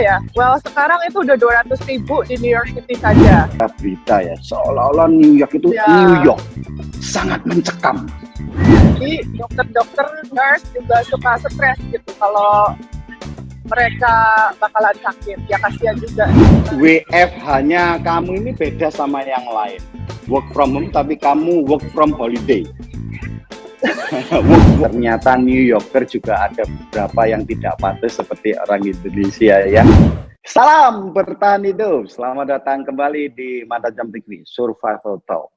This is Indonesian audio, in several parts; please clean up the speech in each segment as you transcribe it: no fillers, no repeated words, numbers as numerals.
ya. Well, sekarang itu udah 200.000 di New York City saja. Berita ya, seolah-olah New York itu New York sangat mencekam. Jadi dokter-dokter, nurse juga suka stres gitu kalau mereka bakalan sakit. Ya kasihan juga. WFH-nya kamu ini beda sama yang lain. Work from home tapi kamu work from holiday. Ternyata New Yorker juga ada beberapa yang tidak patuh seperti orang Indonesia ya. Salam bertahan hidup. Selamat datang kembali di Mata Jam TV Survival Talk.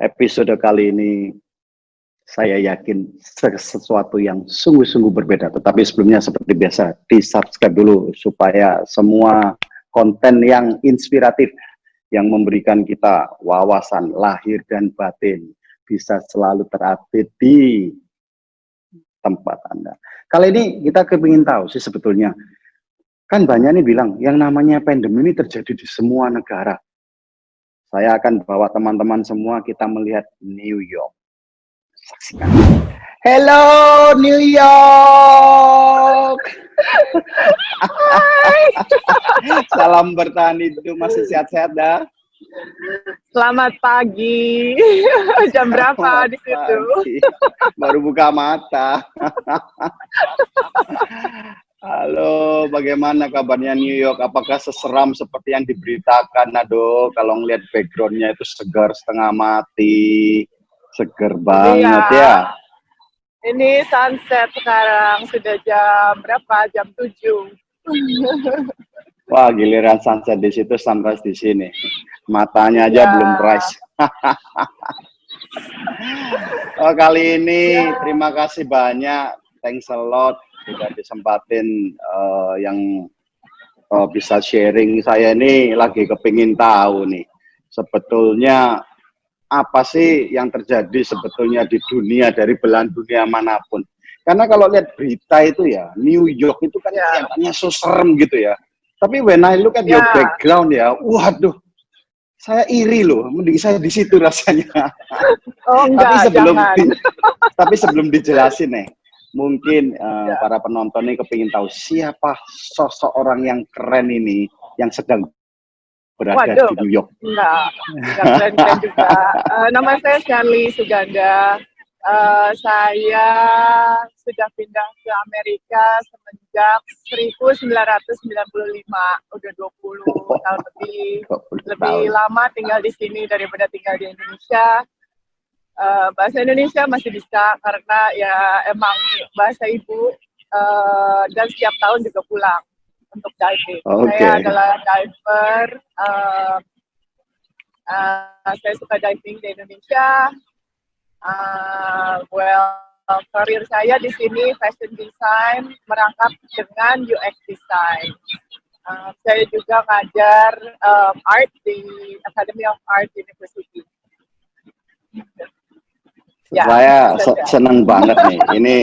Episode kali ini saya yakin sesuatu yang sungguh-sungguh berbeda. Tetapi sebelumnya seperti biasa di-subscribe dulu supaya semua konten yang inspiratif yang memberikan kita wawasan lahir dan batin bisa selalu terupdate di tempat Anda. Kali ini kita kepingin tahu sih sebetulnya, kan banyak nih bilang yang namanya pandemi ini terjadi di semua negara. Saya akan bawa teman-teman semua kita melihat New York. Saksikan. Hello New York. Salam bertahan hidup, masih sehat-sehat dah? Selamat pagi. Jam berapa di situ? Baru buka mata. Halo, bagaimana kabarnya New York? Apakah seseram seperti yang diberitakan? Aduh, kalau ngeliat backgroundnya itu segar setengah mati, seger banget ya. Ini sunset sekarang, sudah jam berapa? Jam 7. Wah, giliran sunset di situ, sunrise di sini. Matanya aja belum rise. Oh, kali ini terima kasih banyak, thanks a lot sudah disempatin yang bisa sharing. Saya ini lagi kepingin tahu nih, sebetulnya apa sih yang terjadi sebetulnya di dunia, dari belahan dunia manapun. Karena kalau lihat berita itu ya, New York itu kan kelihatannya so serem gitu ya. Tapi when I look at your background ya, waduh, saya iri loh, mending saya di situ rasanya. Oh enggak, tapi sebelum dijelasin nih, mungkin para penonton ini kepingin tahu siapa sosok orang yang keren ini yang sedang berada di New York. Enggak keren-keren juga. Nama saya Shirley Suganda. Saya sudah pindah ke Amerika semenjak 1995, udah 20 tahun lebih lama tinggal di sini daripada tinggal di Indonesia. Bahasa Indonesia masih bisa karena ya emang bahasa ibu, dan setiap tahun juga pulang untuk diving. Saya adalah diver. Saya suka diving di Indonesia. Karir saya di sini fashion design merangkap dengan UX design. Saya juga ngajar art di Academy of Art University. Saya senang banget nih. Ini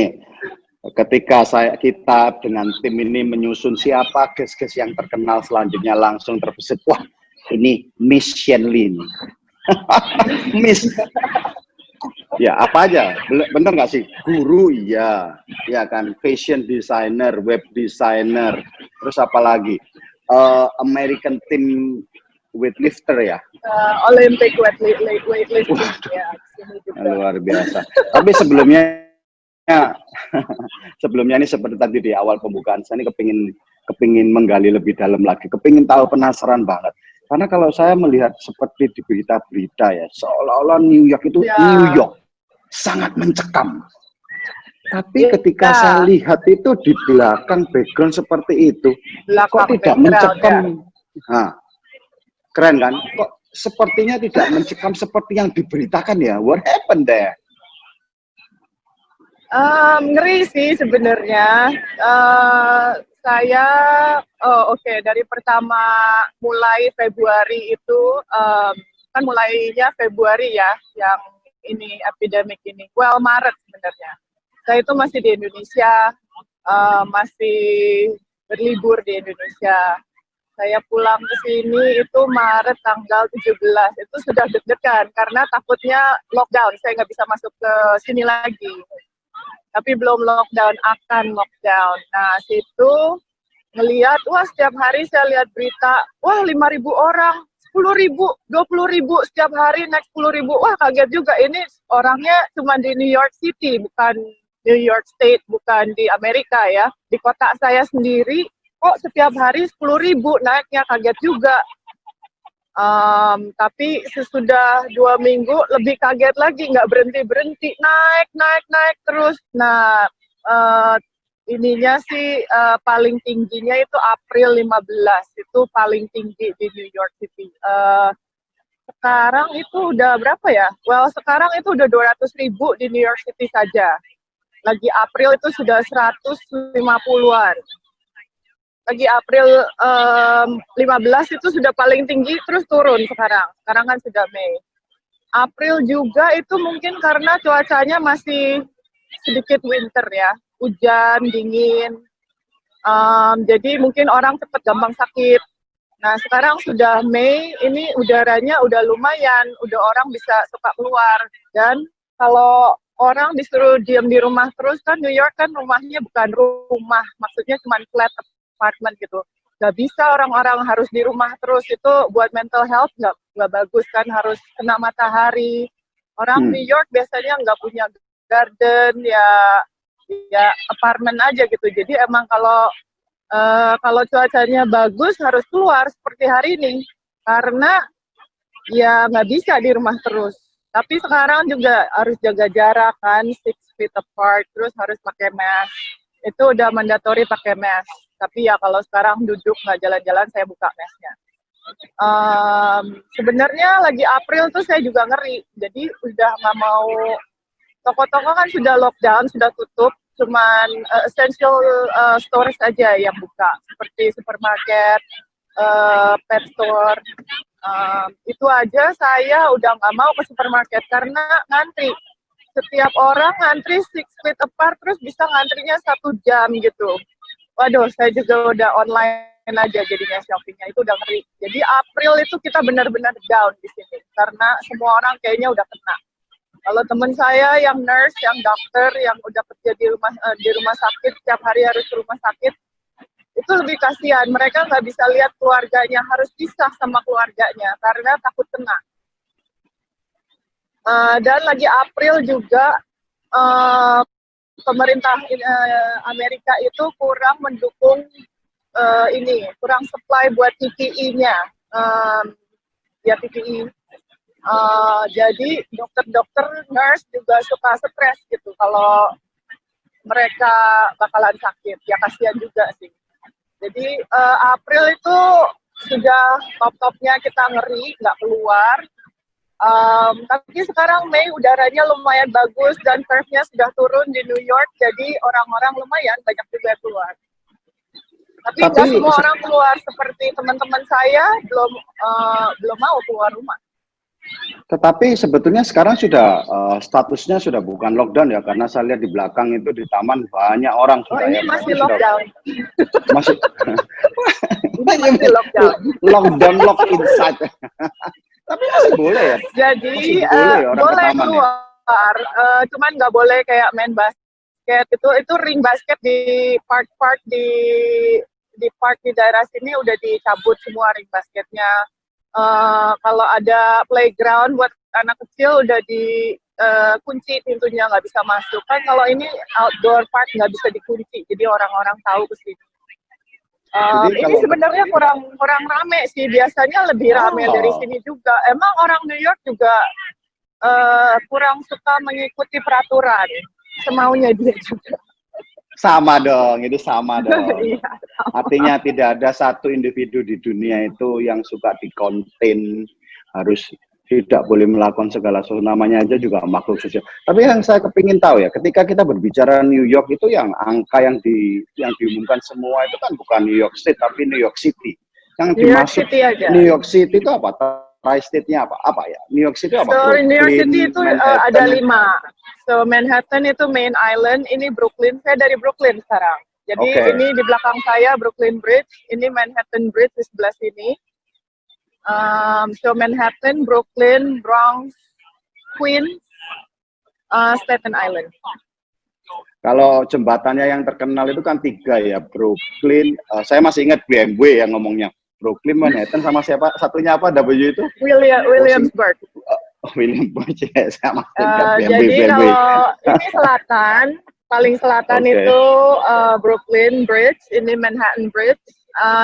ketika kita dengan tim ini menyusun siapa guest-guest yang terkenal selanjutnya, langsung terbesit, wah ini Miss Shirley. Miss. Ya apa aja, bener nggak sih? Guru iya, ya kan, fashion designer, web designer, terus apa lagi? American team weightlifter ya? Olympic weightlifting ya. Luar biasa. Tapi sebelumnya ini seperti tadi di awal pembukaan, saya ini kepingin menggali lebih dalam lagi, kepingin tahu, penasaran banget. Karena kalau saya melihat seperti di berita-berita ya, seolah-olah New York itu New York sangat mencekam. Tapi ketika saya lihat itu di belakang background seperti itu, kok tidak mencekam? Nah, keren kan? Kok sepertinya tidak mencekam seperti yang diberitakan ya? What happened there? Ngeri sih sebenarnya. Saya dari pertama mulai Februari itu, kan mulainya Februari ya, yang ini epidemik ini. Well, Maret sebenarnya. Saya itu masih di Indonesia, masih berlibur di Indonesia. Saya pulang ke sini itu Maret tanggal 17, itu sudah deg-degan karena takutnya lockdown, saya nggak bisa masuk ke sini lagi. Tapi belum lockdown, akan lockdown. Nah, situ ngelihat, wah setiap hari saya lihat berita, wah 5.000 orang, 10.000, 20.000 setiap hari naik 10.000. Wah kaget juga, ini orangnya cuma di New York City, bukan New York State, bukan di Amerika ya. Di kota saya sendiri, kok setiap hari 10.000 naiknya, kaget juga. Tapi sesudah 2 minggu lebih kaget lagi, nggak berhenti-berhenti, naik terus. Nah, ininya sih paling tingginya itu April 15, itu paling tinggi di New York City. Sekarang itu udah berapa ya? Well, sekarang itu udah 200.000 di New York City saja. Lagi April itu sudah 150-an. Lagi April 15 itu sudah paling tinggi, terus turun sekarang. Sekarang kan sudah Mei. April juga itu mungkin karena cuacanya masih sedikit winter ya, hujan, dingin. Jadi mungkin orang cepat gampang sakit. Nah sekarang sudah Mei, ini udaranya udah lumayan, udah orang bisa suka keluar. Dan kalau orang disuruh diam di rumah terus, kan New York kan rumahnya bukan rumah, maksudnya cuma flat apartment gitu. Nggak bisa orang-orang harus di rumah terus, itu buat mental health nggak bagus kan, harus kena matahari. Orang New York biasanya nggak punya garden, ya apartemen aja gitu. Jadi emang kalau cuacanya bagus harus keluar seperti hari ini, karena ya nggak bisa di rumah terus. Tapi sekarang juga harus jaga jarak kan, 6 feet apart, terus harus pakai mask. Itu udah mandatory pakai mask. Tapi ya kalau sekarang duduk nggak jalan-jalan, saya buka masknya. Sebenarnya lagi April tuh saya juga ngeri, jadi udah nggak mau. Toko-toko kan sudah lockdown, sudah tutup, cuman essential stores aja yang buka, seperti supermarket, pet store. Itu aja saya udah nggak mau ke supermarket karena ngantri. Setiap orang ngantri 6 feet apart, terus bisa ngantrinya 1 jam gitu. Waduh, saya juga udah online aja jadinya shoppingnya, itu udah ngeri. Jadi April itu kita benar-benar down di sini karena semua orang kayaknya udah kena. Kalau teman saya yang nurse, yang dokter, yang udah kerja di rumah sakit, setiap hari harus ke rumah sakit, itu lebih kasihan. Mereka nggak bisa lihat keluarganya, harus pisah sama keluarganya karena takut kena. Dan lagi April juga pemerintah Amerika itu kurang mendukung kurang supply buat PPE-nya, ya PPE. Jadi dokter-dokter, nurse juga suka stres gitu kalau mereka bakalan sakit. Ya kasihan juga sih. Jadi April itu sudah top-topnya kita ngeri, nggak keluar. Tapi sekarang Mei udaranya lumayan bagus dan curve-nya sudah turun di New York, jadi orang-orang lumayan banyak juga keluar. Tapi nggak semua orang keluar, seperti teman-teman saya belum mau keluar rumah. Tetapi sebetulnya sekarang sudah statusnya sudah bukan lockdown ya, karena saya lihat di belakang itu di taman banyak orang sudah. Ini masih lockdown. Masih masih lockdown. Lock inside. Tapi masih boleh ya. Jadi boleh keluar, cuman nggak boleh kayak main basket. Itu ring basket di park di park di daerah sini udah dicabut semua ring basketnya. Kalau ada playground buat anak kecil udah dikunci pintunya, nggak bisa masuk. Kan kalau ini outdoor park nggak bisa dikunci, jadi orang-orang tahu ke sini. Ini sebenarnya kurang rame sih, biasanya lebih rame dari sini juga. Emang orang New York juga kurang suka mengikuti peraturan, semaunya dia juga. Sama dong, itu sama dong. Iya, sama. Artinya tidak ada satu individu di dunia itu yang suka dikonten, harus tidak boleh melakukan segala sesuatu, namanya aja juga makhluk sosial. Tapi yang saya kepingin tahu ya, ketika kita berbicara New York itu yang angka yang diumumkan semua itu kan bukan New York State tapi New York City. Yang dimaksud New York City itu apa? Tri-state-nya apa ya? New York City apa? So New York City itu ada 5. So Manhattan itu main island, ini Brooklyn. Saya dari Brooklyn sekarang. Jadi ini di belakang saya Brooklyn Bridge, ini Manhattan Bridge di sebelah sini. So Manhattan, Brooklyn, Bronx, Queens, Staten Island. Kalau jembatannya yang terkenal itu kan 3 ya, Brooklyn. Saya masih ingat BMW yang ngomongnya. Brooklyn, Manhattan, sama siapa? Satunya apa? W itu? Williamsburg. Williamsburg ya, saya masih ingat BMW. Jadi kalau ini selatan, paling selatan itu Brooklyn Bridge, ini Manhattan Bridge.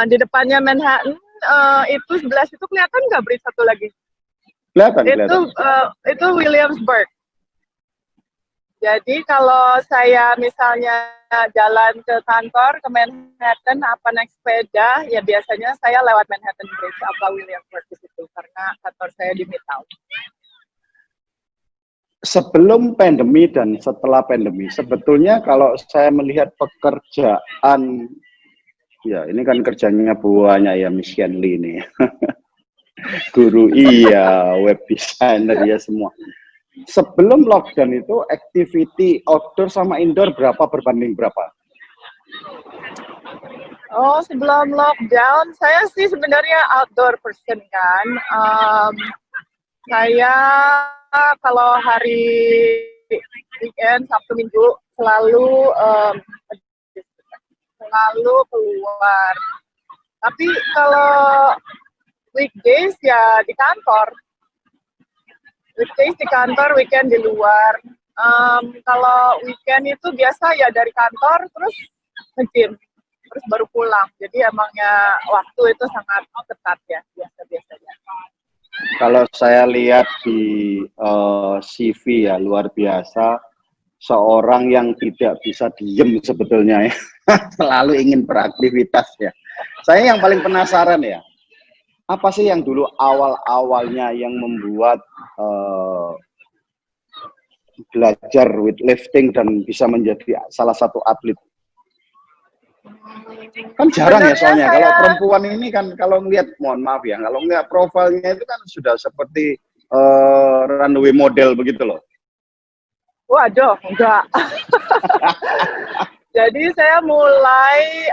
Di depannya Manhattan itu sebelah situ kelihatan nggak bridge satu lagi? Kelihatan. Itu Williamsburg. Jadi kalau saya misalnya jalan ke kantor ke Manhattan apa naik sepeda, ya biasanya saya lewat Manhattan Bridge apa Williamsburg di situ karena kantor saya di Midtown. Sebelum pandemi dan setelah pandemi, sebetulnya kalau saya melihat pekerjaan, ya ini kan kerjanya banyak ya, Miss Shanley ini. Guru iya, web designer ya semua. Sebelum lockdown itu activity outdoor sama indoor berapa berbanding berapa? Oh, sebelum lockdown saya sih sebenarnya outdoor person kan. Saya kalau hari weekend Sabtu Minggu selalu keluar. Tapi kalau weekdays ya di kantor. Weekdays di kantor, weekend di luar. Kalau weekend itu biasa ya dari kantor terus nge-gym, terus baru pulang. Jadi emangnya waktu itu sangat ketat ya biasa-biasanya. Kalau saya lihat di CV ya luar biasa, seorang yang tidak bisa diem sebetulnya ya, selalu ingin beraktivitas ya. Saya yang paling penasaran ya, apa sih yang dulu awal-awalnya yang membuat belajar weightlifting dan bisa menjadi salah satu atlet? Kan jarang ya soalnya, kalau perempuan ini kan kalau ngeliat, mohon maaf ya, kalau ngeliat profilnya itu kan sudah seperti runway model begitu loh. Waduh, enggak. Jadi saya mulai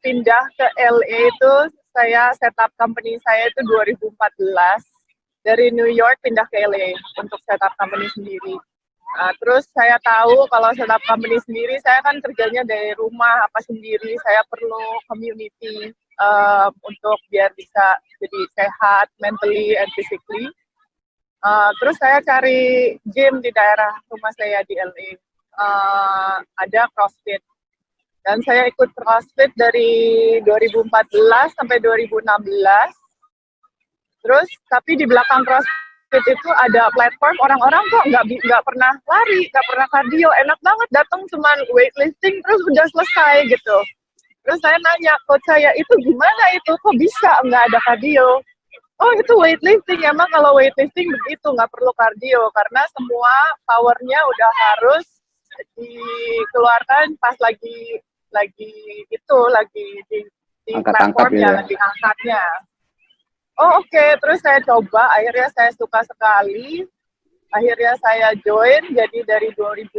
pindah ke LA itu, saya setup company saya itu 2014. Dari New York pindah ke LA untuk setup company sendiri. Terus saya tahu kalau setup company sendiri, saya kan kerjanya dari rumah apa sendiri, saya perlu community untuk biar bisa jadi sehat mentally and physically. Terus saya cari gym di daerah rumah saya di LA, ada CrossFit. Dan saya ikut CrossFit dari 2014 sampai 2016. Terus tapi di belakang CrossFit itu ada platform, orang-orang kok nggak pernah lari, nggak pernah cardio, enak banget datang cuman weightlifting terus udah selesai gitu. Terus saya nanya coach saya, itu gimana itu, kok bisa nggak ada cardio? Oh itu weightlifting, emang kalau weightlifting begitu, nggak perlu cardio karena semua powernya udah harus dikeluarkan pas lagi di platformnya, lagi angkatnya. Oh oke. Terus saya coba, akhirnya saya suka sekali. Akhirnya saya join, jadi dari 2016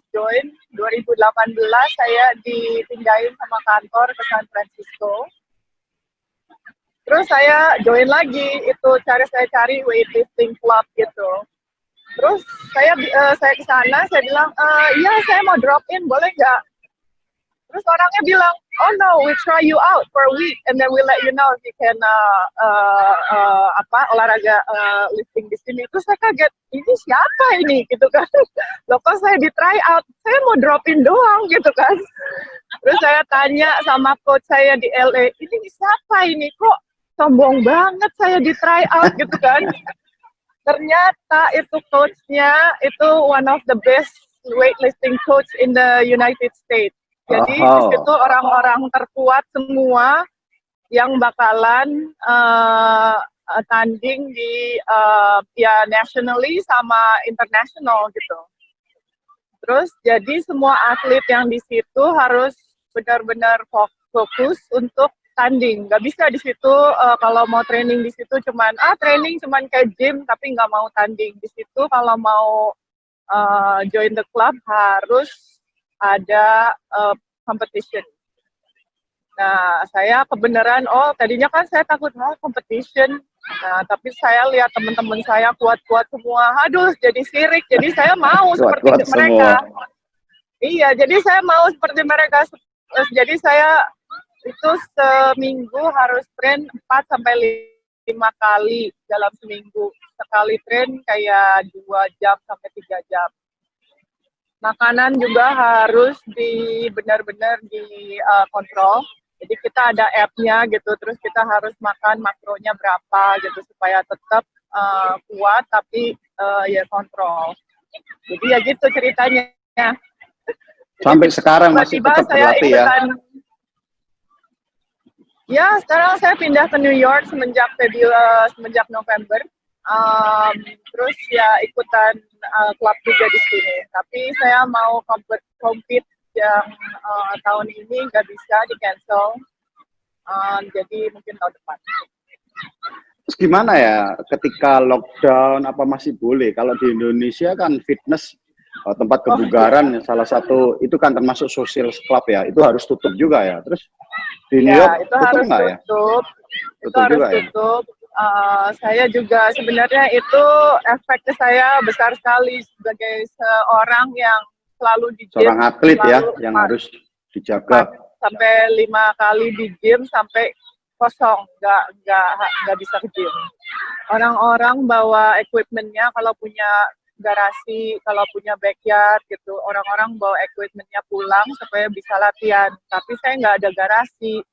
join, 2018 saya dipindahin sama kantor ke San Francisco. Terus saya join lagi, itu saya cari weightlifting club gitu. Terus saya ke sana, saya bilang, iya saya mau drop in, boleh nggak? Terus orangnya bilang, oh no, we try you out for a week and then we let you know if you can olahraga lifting di sini. Terus saya kaget, ini siapa ini gitu kan? Loh kok saya di try out, saya mau drop in doang gitu kan? Terus saya tanya sama coach saya di LA, ini siapa ini, kok sombong banget saya di try out gitu kan? Ternyata itu coachnya itu one of the best weightlifting coach in the United States. Jadi di situ orang-orang terkuat semua yang bakalan tanding di nationally sama international gitu. Terus jadi semua atlet yang di situ harus benar-benar fokus untuk tanding. Nggak bisa di situ kalau mau training di situ training cuman kayak gym tapi nggak mau tanding. Di situ kalau mau join the club harus ada competition. Nah, saya kebenaran, tadinya kan saya takut competition. Nah, tapi saya lihat teman-teman saya kuat-kuat semua. Aduh, jadi sirik. Jadi saya mau seperti mereka. Iya, jadi saya mau seperti mereka. Jadi saya itu seminggu harus train 4 sampai 5 kali dalam seminggu. Sekali train kayak 2 jam sampai 3 jam. Makanan juga harus benar-benar kontrol. Jadi kita ada app-nya gitu, terus kita harus makan makronya berapa gitu supaya tetap kuat tapi ya kontrol. Jadi ya gitu ceritanya. Sampai Jadi sekarang masih tiba-tiba tetap saya berlatih ya? ikutan. Ya, sekarang saya pindah ke New York semenjak November. Terus ya ikutan klub juga di sini. Tapi saya mau compete yang tahun ini nggak bisa di cancel. Jadi mungkin tahun depan. Terus gimana ya ketika lockdown, apa masih boleh? Kalau di Indonesia kan fitness tempat kebugaran salah satu itu kan termasuk social club ya, itu harus tutup juga ya. Terus di New Ya, York itu tutup harus nggak ya? tutup. Itu Tutup harus juga ya. tutup. Saya juga sebenarnya itu efeknya saya besar sekali sebagai seorang yang selalu di gym, Seorang atlet ya selalu yang harus 4 dijaga. sampai 5 kali di gym sampai kosong, nggak bisa ke gym. Orang-orang bawa equipmentnya kalau punya garasi, kalau punya backyard gitu, orang-orang bawa equipmentnya pulang supaya bisa latihan. Tapi saya nggak ada garasi,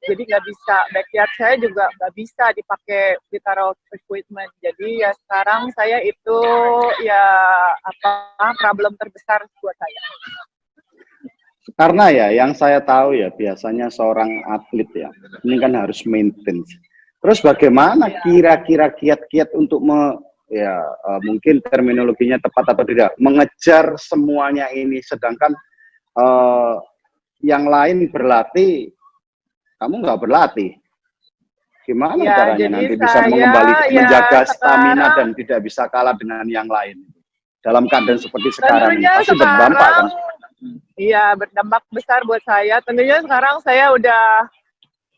jadi nggak bisa. Backyard saya juga nggak bisa dipakai ditaruh equipment. Jadi ya sekarang saya itu ya problem terbesar buat saya. Karena ya yang saya tahu ya biasanya seorang atlet ya ini kan harus maintain. Terus bagaimana kira-kira kiat-kiat untuk mungkin terminologinya tepat atau tidak mengejar semuanya ini, sedangkan yang lain berlatih, kamu nggak berlatih. Gimana Ya, caranya jadi nanti bisa saya menjaga stamina sekarang, dan tidak bisa kalah dengan yang lain dalam keadaan seperti sekarang ini? tentunya Pasti berdampak kan? iya berdampak besar buat saya. Tentunya sekarang saya udah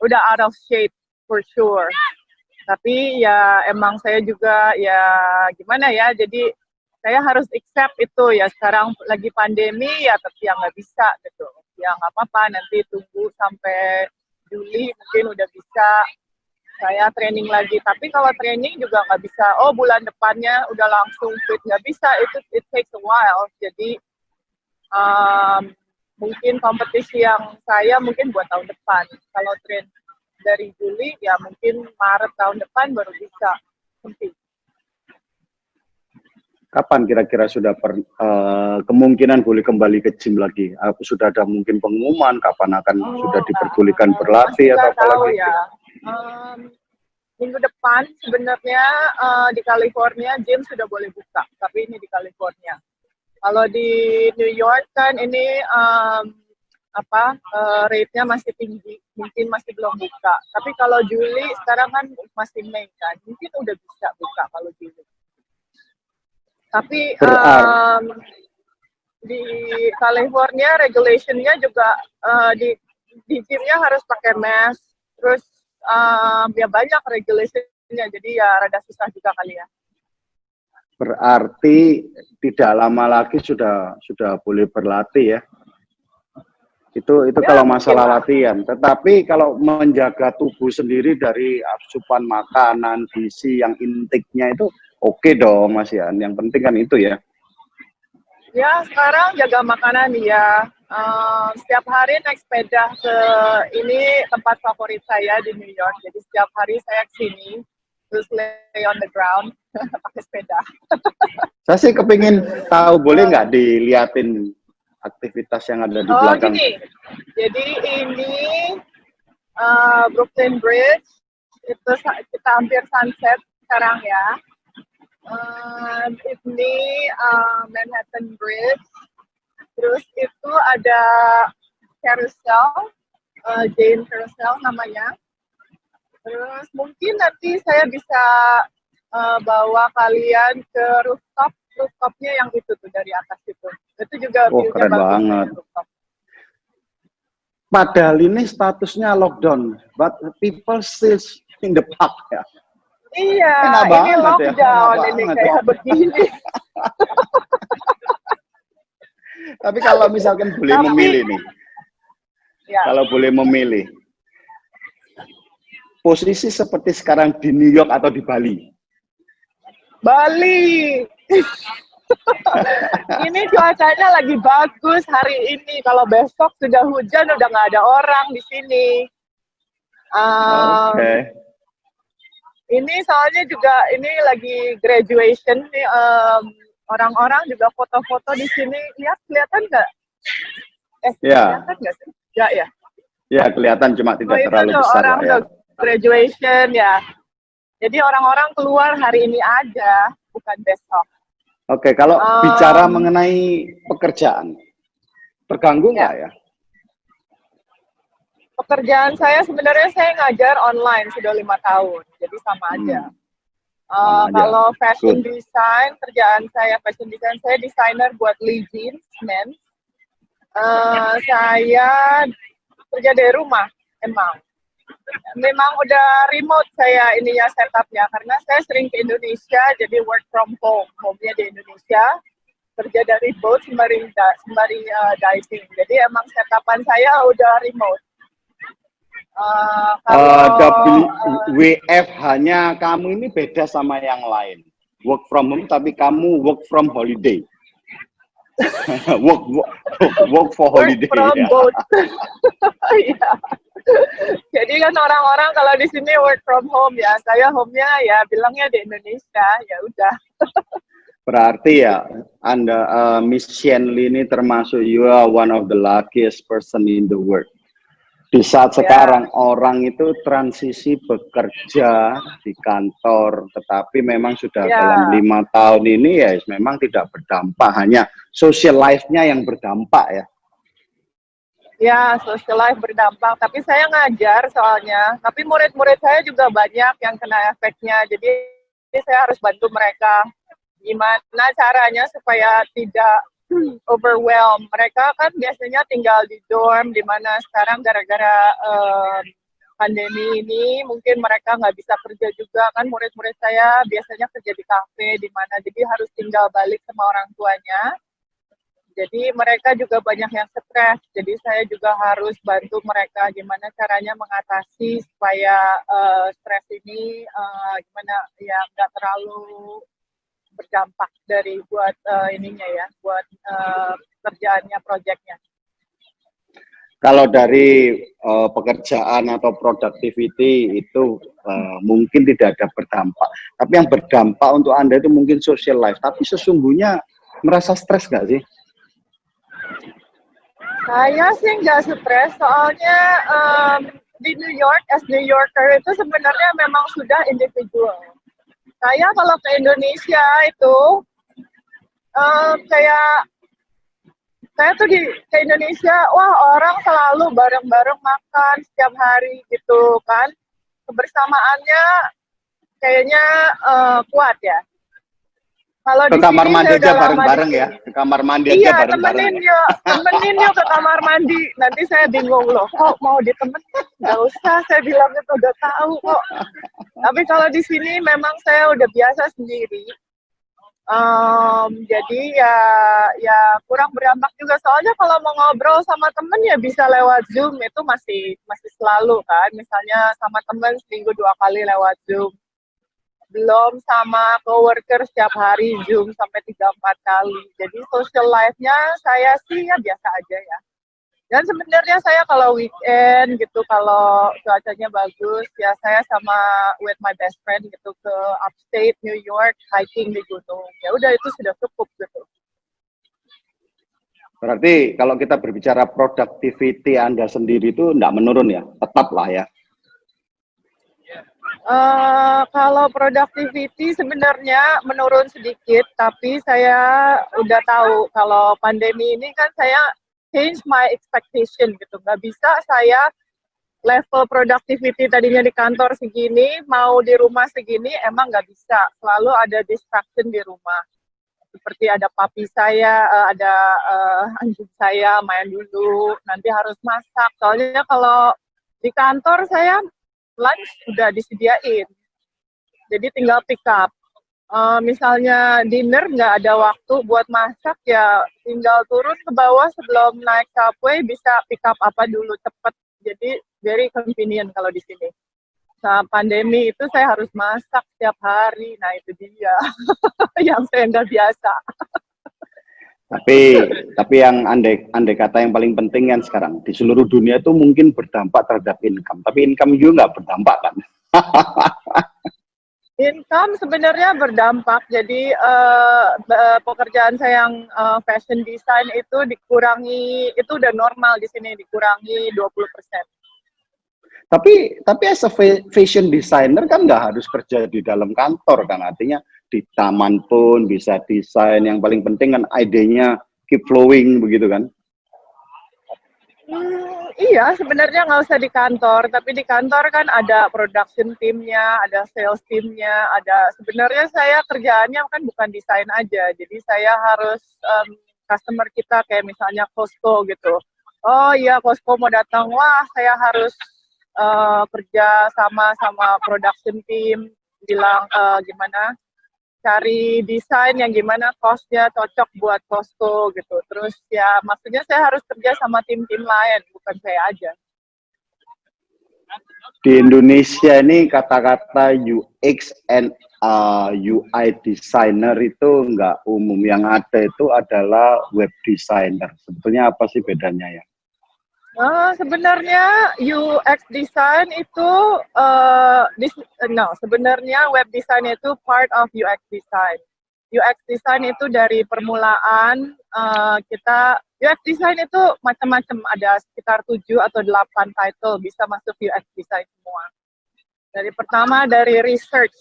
out of shape for sure. Tapi ya emang saya juga ya gimana ya, jadi saya harus accept itu ya, sekarang lagi pandemi ya, tapi ya nggak bisa gitu. Ya nggak apa-apa, nanti tunggu sampai Juli mungkin udah bisa saya training lagi. Tapi kalau training juga nggak bisa, oh bulan depannya udah langsung fit, nggak bisa, it takes a while. Jadi mungkin kompetisi yang saya mungkin buat tahun depan. Kalau train dari Juli ya mungkin Maret tahun depan baru bisa compete. Kapan kira-kira sudah kemungkinan boleh kembali ke gym lagi? Sudah ada mungkin pengumuman kapan akan sudah diperbolehkan berlatih atau apa lagi? Ya. Minggu depan sebenarnya di California gym sudah boleh buka, tapi ini di California. Kalau di New York kan ini rate-nya masih tinggi, mungkin masih belum buka. Tapi kalau Juli sekarang kan masih Mei kan, mungkin udah bisa buka kalau Juli. Tapi di California regulation-nya juga di gym-nya harus pakai mask, terus ya banyak regulation-nya, jadi ya rada susah juga kali ya. Berarti tidak lama lagi sudah boleh berlatih ya. Itu ya, kalau masalah latihan. Tetapi kalau menjaga tubuh sendiri dari asupan makanan, gizi yang intiknya itu oke dong Mas Yan. Yang penting kan itu ya. Ya sekarang jaga makanan ya. Setiap hari naik sepeda ke ini tempat favorit saya di New York. Jadi setiap hari saya kesini terus lay on the ground pakai sepeda. Saya sih kepingin tahu, boleh nggak diliatin aktivitas yang ada di belakang? Gini. Jadi ini Brooklyn Bridge, itu kita hampir sunset sekarang ya. Ini Manhattan Bridge, terus itu ada carousel, Jane Carousel namanya. Terus mungkin nanti saya bisa bawa kalian ke rooftopnya yang itu tuh dari atas itu. Itu juga keren banget. Padahal ini statusnya lockdown, but people still in the park ya. Iya, ini lockdown, ini kayak begini. Tapi kalau misalkan boleh memilih nih, ya. kalau boleh memilih, posisi seperti sekarang di New York atau di Bali? Bali. Ini cuacanya lagi bagus hari ini. Kalau besok sudah hujan, udah nggak ada orang di sini. Oke. Ini soalnya juga ini lagi graduation nih. Orang-orang juga foto-foto di sini. Lihat, kelihatan nggak? Ya. Kelihatan nggak sih? Ya. Ya, kelihatan cuma tidak terlalu itu besar orang lah ya. Graduation ya. Jadi orang-orang keluar hari ini aja, bukan besok. Oke, kalau bicara mengenai pekerjaan, terganggu nggak ya? Pekerjaan saya sebenarnya saya ngajar online sudah 5 tahun, jadi sama aja. Kalau fashion design, kerjaan saya fashion design, saya desainer buat Lee Jeans Men. Saya kerja dari rumah, memang udah remote saya ininya setupnya, karena saya sering ke Indonesia, jadi work from home-nya di Indonesia, kerja dari boat sembari diving. Jadi emang setupan saya udah remote. WF hanya kamu ini beda sama yang lain. Work from home tapi kamu work from holiday. work for holiday. Work from boat. Iya. Jadi kan orang-orang kalau di sini work from home ya, saya home-nya ya bilangnya di Indonesia, ya udah. Berarti ya Anda Miss Shenly ini termasuk you are one of the luckiest person in the world. Di saat sekarang orang itu transisi bekerja di kantor, tetapi memang sudah dalam 5 tahun ini ya memang tidak berdampak, hanya social life-nya yang berdampak ya. Ya, social life berdampak, tapi saya ngajar soalnya, tapi murid-murid saya juga banyak yang kena efeknya, jadi saya harus bantu mereka. Gimana caranya supaya tidak overwhelm. Mereka kan biasanya tinggal di dorm, di mana sekarang gara-gara pandemi ini mungkin mereka nggak bisa kerja juga, kan murid-murid saya biasanya kerja di kafe, di mana jadi harus tinggal balik sama orang tuanya. Jadi mereka juga banyak yang stres, jadi saya juga harus bantu mereka gimana caranya mengatasi supaya stres ini gimana ya nggak terlalu berdampak dari buat ininya ya, buat kerjaannya, proyeknya. Kalau dari pekerjaan atau productivity itu mungkin tidak ada berdampak. Tapi yang berdampak untuk Anda itu mungkin social life. Tapi sesungguhnya merasa stres nggak sih? Saya sih nggak stres, soalnya di New York, as New Yorker itu sebenarnya memang sudah individual. Saya kalau ke Indonesia itu kayak saya tuh ke Indonesia, wah orang selalu bareng-bareng makan setiap hari gitu kan, kebersamaannya kayaknya kuat ya. Kalau ke kamar mandi aja bareng-bareng ya, ke kamar mandi aja bareng-bareng. Iya, temenin yuk ke kamar mandi. Nanti saya bingung loh, kok mau ditemenin? Nggak usah, saya bilang itu udah tahu kok. Tapi kalau di sini memang saya udah biasa sendiri. Jadi ya kurang berdampak juga. Soalnya kalau mau ngobrol sama temen ya bisa lewat Zoom, itu masih selalu kan. Misalnya sama temen seminggu 2 kali lewat Zoom. Belum sama coworker setiap hari Zoom sampai 3-4 kali. Jadi social life-nya saya sih ya biasa aja ya. Dan sebenarnya saya kalau weekend gitu, kalau cuacanya bagus, ya saya sama with my best friend gitu ke upstate New York, hiking di gunung. Ya udah itu sudah cukup gitu. Berarti kalau kita berbicara productivity Anda sendiri itu enggak menurun ya, tetap lah ya. Kalau productivity sebenarnya menurun sedikit, tapi saya udah tahu kalau pandemi ini kan saya change my expectation gitu. Nggak bisa saya level productivity tadinya di kantor segini, mau di rumah segini, emang nggak bisa. Selalu ada distraction di rumah. Seperti ada papi saya, ada anjing saya main dulu, nanti harus masak. Soalnya kalau di kantor saya lunch sudah disediain, jadi tinggal pick up. Misalnya dinner nggak ada waktu buat masak, ya tinggal turun ke bawah sebelum naik subway bisa pick up apa dulu cepet. Jadi very convenient kalau di sini. Saat pandemi itu saya harus masak setiap hari. Nah itu dia yang saya nggak biasa. Tapi yang andai kata yang paling penting kan sekarang di seluruh dunia itu mungkin berdampak terhadap income. Tapi income juga nggak berdampak kan? Income sebenarnya berdampak. Jadi pekerjaan saya yang fashion design itu dikurangi, itu udah normal di sini, dikurangi 20%. Tapi as a fashion designer kan nggak harus kerja di dalam kantor kan, artinya di taman pun bisa desain. Yang paling penting kan idenya keep flowing begitu kan? Iya, sebenarnya nggak usah di kantor, tapi di kantor kan ada production teamnya, ada sales teamnya, ada. Sebenarnya saya kerjaannya kan bukan desain aja, jadi saya harus customer kita kayak misalnya Costco gitu. Oh iya, Costco mau datang, wah saya harus kerja sama production team, bilang gimana cari desain yang gimana cost-nya cocok buat Costco gitu. Terus ya maksudnya saya harus kerja sama tim-tim lain, bukan saya aja. Di Indonesia ini kata-kata UX and UI designer itu nggak umum. Yang ada itu adalah web designer. Sebetulnya apa sih bedanya ya? Sebenarnya UX design itu sebenarnya web design itu part of UX design. UX design itu dari permulaan kita UX design itu macam-macam, ada sekitar 7 atau 8 title bisa masuk UX design semua. Dari pertama dari research.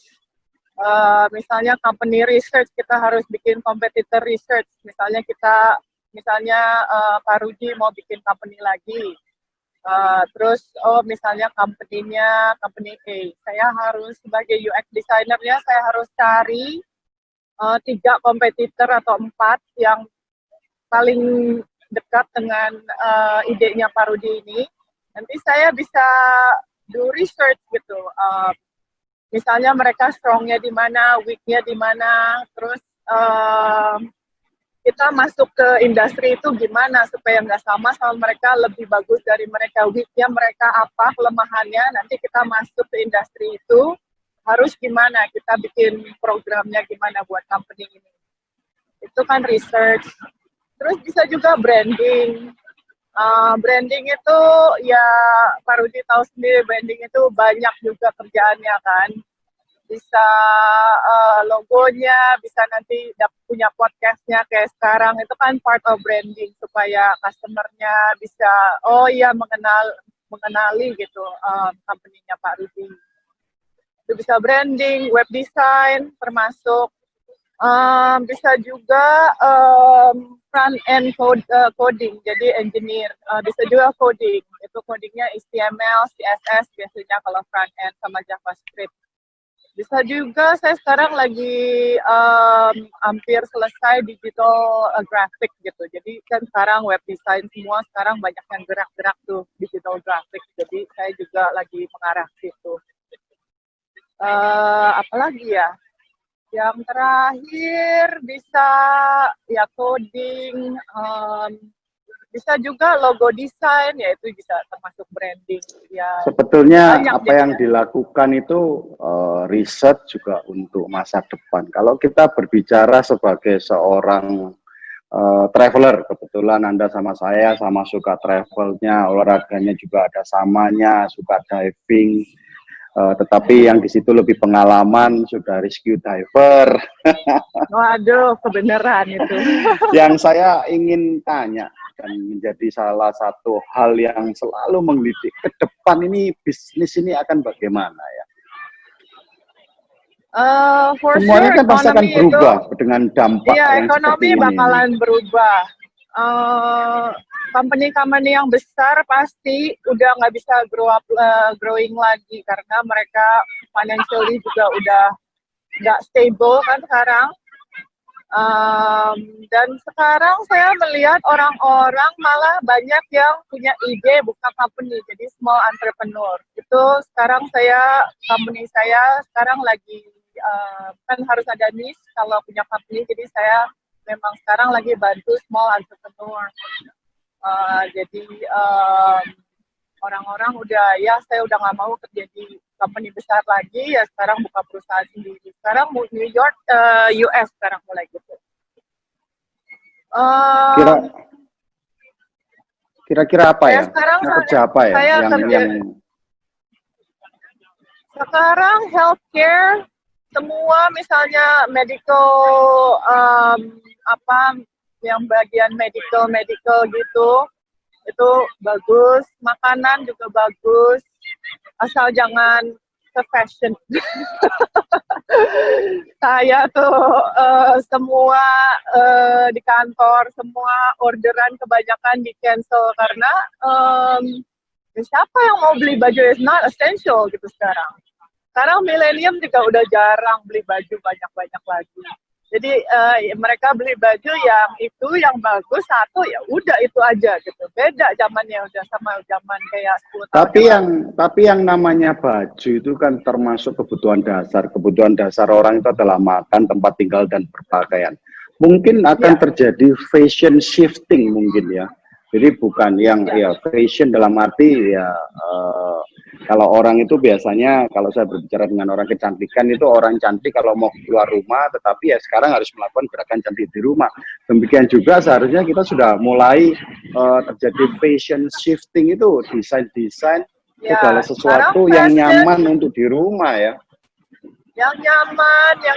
Misalnya company research, kita harus bikin competitor research. Misalnya Pak Rudi mau bikin company lagi, terus misalnya company A, saya harus sebagai UX designernya saya harus cari 3 kompetitor atau 4 yang paling dekat dengan idenya Pak Rudi ini. Nanti saya bisa do research gitu. Misalnya mereka strongnya di mana, weaknya di mana, terus kita masuk ke industri itu gimana supaya nggak sama mereka, lebih bagus dari mereka, weaknya mereka apa, kelemahannya, nanti kita masuk ke industri itu harus gimana, kita bikin programnya gimana buat company ini. Itu kan research. Terus bisa juga branding. Branding itu ya Pak Rudi tahu sendiri, branding itu banyak juga kerjaannya kan. Bisa logonya, bisa nanti punya podcastnya kayak sekarang, itu kan part of branding supaya customer-nya bisa mengenali gitu company-nya Pak Rudi. Itu bisa branding, web design termasuk, bisa juga front end coding, jadi engineer, bisa juga coding, itu codingnya HTML, CSS biasanya kalau front end sama JavaScript. Bisa juga, saya sekarang lagi hampir selesai digital graphic gitu. Jadi kan sekarang web design semua sekarang banyak yang gerak-gerak tuh digital graphic. Jadi saya juga lagi mengarah ke situ. Apalagi ya? Yang terakhir bisa ya coding, bisa juga logo desain, yaitu bisa termasuk branding. Ya, sebetulnya apa yang dilakukan itu riset juga untuk masa depan. Kalau kita berbicara sebagai seorang traveler, kebetulan Anda sama saya sama suka travelnya, olahraganya juga ada samanya, suka diving, tetapi yang di situ lebih pengalaman, sudah rescue diver. Waduh, kebenaran itu. Yang saya ingin tanya dan menjadi salah satu hal yang selalu menggelitik ke depan ini, bisnis ini akan bagaimana ya? Semuanya kan pasti akan berubah dengan dampak yang ekonomi seperti bakalan ini. Berubah. Company-company yang besar pasti udah nggak bisa growing lagi karena mereka financially juga udah nggak stable kan sekarang. Dan sekarang saya melihat orang-orang malah banyak yang punya ide buka company, jadi small entrepreneur. Itu sekarang company saya sekarang lagi kan harus ada niche kalau punya company, jadi saya memang sekarang lagi bantu small entrepreneur. Jadi orang-orang udah, ya saya udah nggak mau kerja di company besar lagi, ya sekarang buka perusahaan sendiri. Sekarang New York, US sekarang mulai gitu. Kira-kira apa ya? Sekarang kerja apa ya? Yang sekarang healthcare, semua misalnya medical, apa yang bagian medical gitu, itu bagus. Makanan juga bagus, asal jangan ke fashion. Saya tuh semua di kantor, semua orderan kebanyakan di cancel karena siapa yang mau beli baju, is not essential gitu sekarang. Sekarang milenium juga udah jarang beli baju banyak-banyak lagi. Jadi mereka beli baju yang itu, yang bagus satu, ya udah itu aja gitu. Beda zamannya udah sama zaman kayak 10 tahun. Tapi yang namanya baju itu kan termasuk kebutuhan dasar. Kebutuhan dasar orang itu adalah makan, tempat tinggal, dan berpakaian. Mungkin akan terjadi fashion shifting mungkin ya. Jadi bukan yang ya fashion dalam arti ya kalau orang itu biasanya, kalau saya berbicara dengan orang kecantikan itu, orang cantik kalau mau keluar rumah, tetapi ya sekarang harus melakukan gerakan cantik di rumah. Demikian juga seharusnya kita sudah mulai terjadi fashion shifting itu, desain-desain segala sesuatu yang nyaman untuk di rumah ya. Yang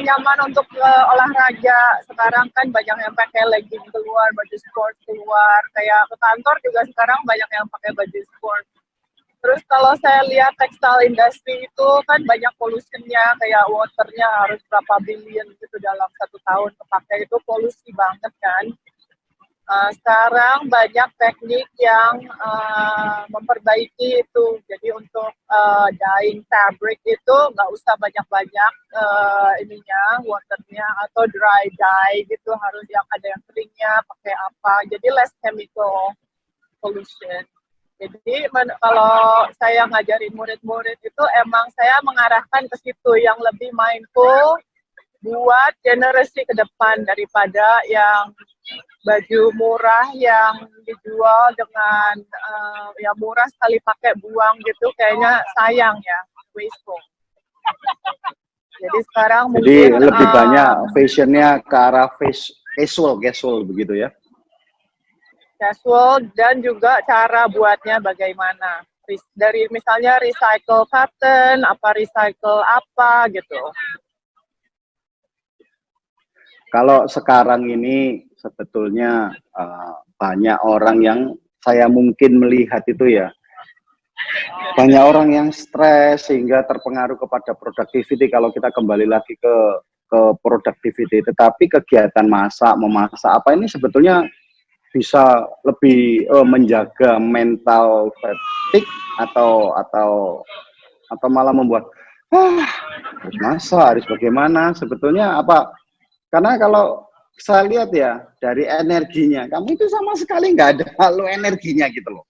nyaman untuk olahraga. Sekarang kan banyak yang pakai legging keluar, baju sport keluar. Kayak ke kantor juga sekarang banyak yang pakai baju sport. Terus kalau saya lihat textile industry itu kan banyak pollution-nya, kayak waternya harus berapa billion gitu dalam 1 tahun kepakai, itu polusi banget kan. Sekarang banyak teknik yang memperbaiki itu. Jadi untuk dyeing fabric itu nggak usah banyak-banyak waternya, atau dry dye gitu, harus yang ada yang keringnya pakai apa. Jadi less chemical pollution. Jadi kalau saya ngajarin murid-murid itu, emang saya mengarahkan ke situ, yang lebih mindful buat generasi ke depan, daripada yang baju murah yang dijual dengan yang murah sekali pakai buang gitu, kayaknya sayang ya, wasteful. Jadi sekarang mungkin lebih banyak fashionnya ke arah casual begitu ya. Casual, dan juga cara buatnya bagaimana. Dari misalnya recycle cotton, recycle apa gitu. Kalau sekarang ini sebetulnya banyak orang yang saya mungkin melihat itu ya, banyak orang yang stres sehingga terpengaruh kepada productivity. Kalau kita kembali lagi ke productivity, tetapi kegiatan memasak apa ini sebetulnya bisa lebih menjaga mental fatigue atau malah membuat harus masak, harus bagaimana sebetulnya apa? Karena kalau saya lihat ya dari energinya, kamu itu sama sekali nggak ada halu energinya gitu loh.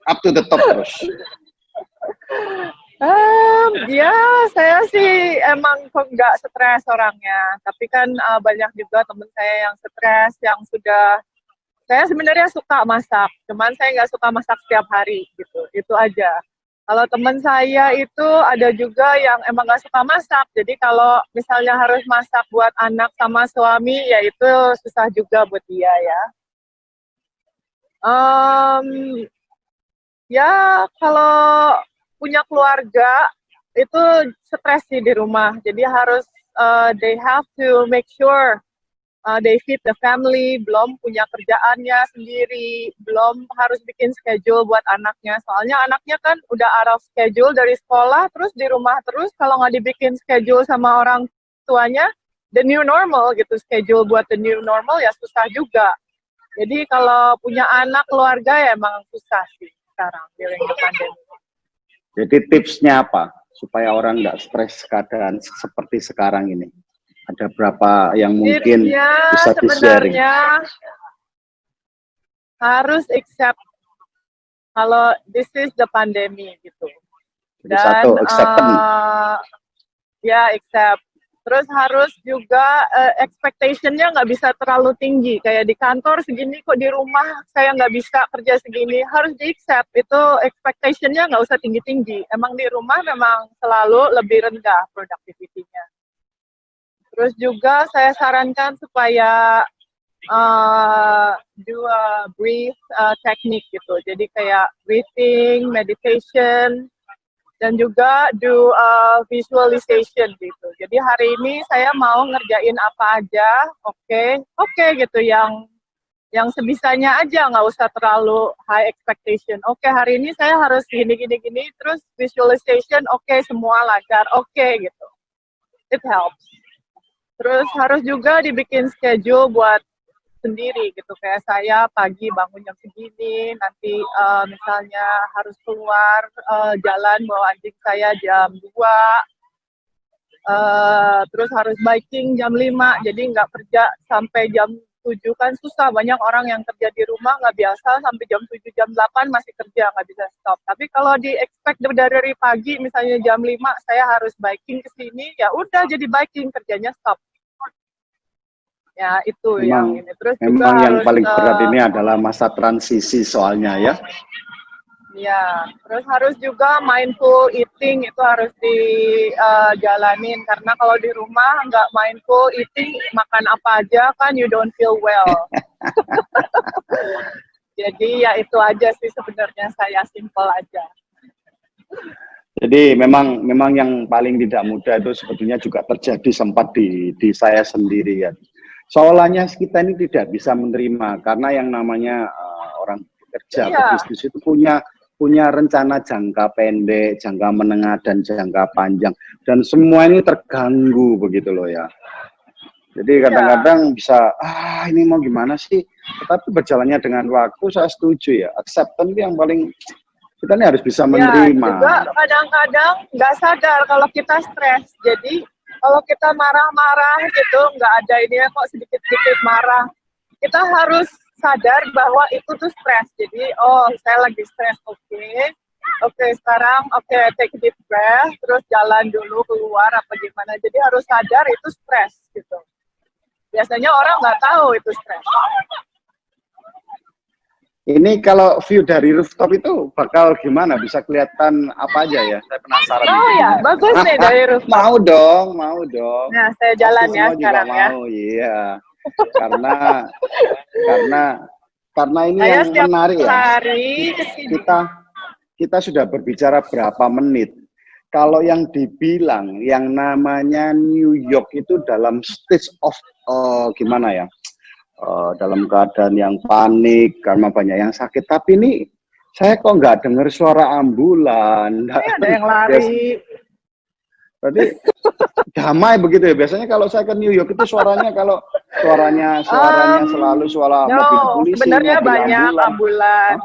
Up to the top terus. Ya, saya sih emang nggak stres orangnya. Tapi kan banyak juga temen saya yang stres, yang sudah. Saya sebenarnya suka masak, cuman saya nggak suka masak setiap hari gitu. Itu aja. Kalau teman saya itu ada juga yang emang nggak suka masak. Jadi kalau misalnya harus masak buat anak sama suami, ya itu susah juga buat dia ya. Ya kalau punya keluarga itu stres sih di rumah. Jadi harus they have to make sure they feed the family, belum punya kerjaannya sendiri, belum harus bikin schedule buat anaknya. Soalnya anaknya kan udah out of schedule dari sekolah, terus di rumah terus, kalau nggak dibikin schedule sama orang tuanya, the new normal gitu, schedule buat the new normal ya susah juga. Jadi kalau punya anak, keluarga ya emang susah sih sekarang during the pandemic. Jadi tipsnya apa supaya orang nggak stres keadaan seperti sekarang ini? Ada berapa yang mungkin bisa di-sharing? Harus accept kalau this is the pandemic gitu. Jadi satu, Ya, accept. Terus harus juga expectation-nya nggak bisa terlalu tinggi. Kayak di kantor segini, kok di rumah saya nggak bisa kerja segini. Harus di-accept. Itu expectation-nya nggak usah tinggi-tinggi. Emang di rumah memang selalu lebih rendah productivity-nya. Terus juga saya sarankan supaya do a breathe technique gitu. Jadi kayak breathing, meditation, dan juga do visualization gitu. Jadi hari ini saya mau ngerjain apa aja, oke gitu, yang sebisanya aja, nggak usah terlalu high expectation. Oke, hari ini saya harus gini, terus visualization, oke, semua lancar, oke gitu. It helps. Terus harus juga dibikin schedule buat sendiri gitu, kayak saya pagi bangun jam segini, nanti misalnya harus keluar jalan bawa anjing saya jam 2, terus harus biking jam 5, jadi nggak kerja sampai jam 7, kan susah, banyak orang yang kerja di rumah nggak biasa sampai jam 7, jam 8 masih kerja, nggak bisa stop. Tapi kalau di expect dari pagi, misalnya jam 5 saya harus biking ke sini, ya udah jadi biking, kerjanya stop. Ya itu yang Memang, ini. Terus juga memang yang harus paling berat ini adalah masa transisi soalnya ya. ya, terus harus juga mindful eating, itu harus dijalanin, karena kalau di rumah nggak mindful eating, makan apa aja kan you don't feel well. Jadi ya itu aja sih sebenarnya, saya simple aja. Jadi memang yang paling tidak mudah itu sebetulnya juga terjadi sempat di saya sendiri ya. Soalnya kita ini tidak bisa menerima karena yang namanya orang kerja Iya. pebisnis itu punya rencana jangka pendek, jangka menengah dan jangka panjang, dan semua ini terganggu begitu loh ya. Jadi kadang-kadang bisa ini mau gimana sih, tetapi berjalannya dengan waktu saya setuju ya, acceptance yang paling kita ini harus bisa menerima. Ya, juga kadang-kadang nggak sadar kalau kita stres. Jadi kalau kita marah-marah gitu, nggak ada ini kok sedikit-sedikit marah. Kita harus sadar bahwa itu tuh stres. Jadi, oh saya lagi stres, oke, sekarang take a deep breath, terus jalan dulu keluar apa gimana. Jadi harus sadar itu stres gitu. Biasanya orang nggak tahu itu stres. Ini kalau view dari rooftop itu bakal gimana? Bisa kelihatan apa aja ya? Saya penasaran. Oh ya, bagus nih dari rooftop. Mau dong. Nah, saya jalan pasti ya semua sekarang juga ya. mau, iya. Karena ini saya yang menarik ya. Hari Kita sudah berbicara berapa menit. Kalau yang dibilang yang namanya New York itu dalam stage of gimana ya? Dalam keadaan yang panik karena banyak yang sakit, tapi ini saya kok nggak dengar suara ambulan, ada yang lari. Berarti damai begitu ya. Biasanya kalau saya ke New York itu suaranya selalu suara mobil polisi, sebenarnya mobil banyak ambulan.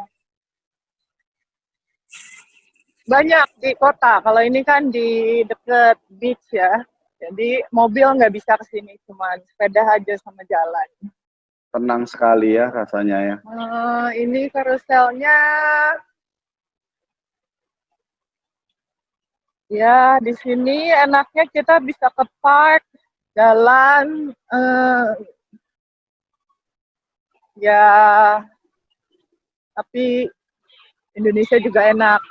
Banyak di kota. Kalau ini kan di dekat beach ya, jadi mobil nggak bisa kesini, cuman sepeda aja sama jalan. Tenang sekali ya rasanya ya. Ini karuselnya, ya di sini enaknya kita bisa ke park, jalan, ya tapi Indonesia juga enak.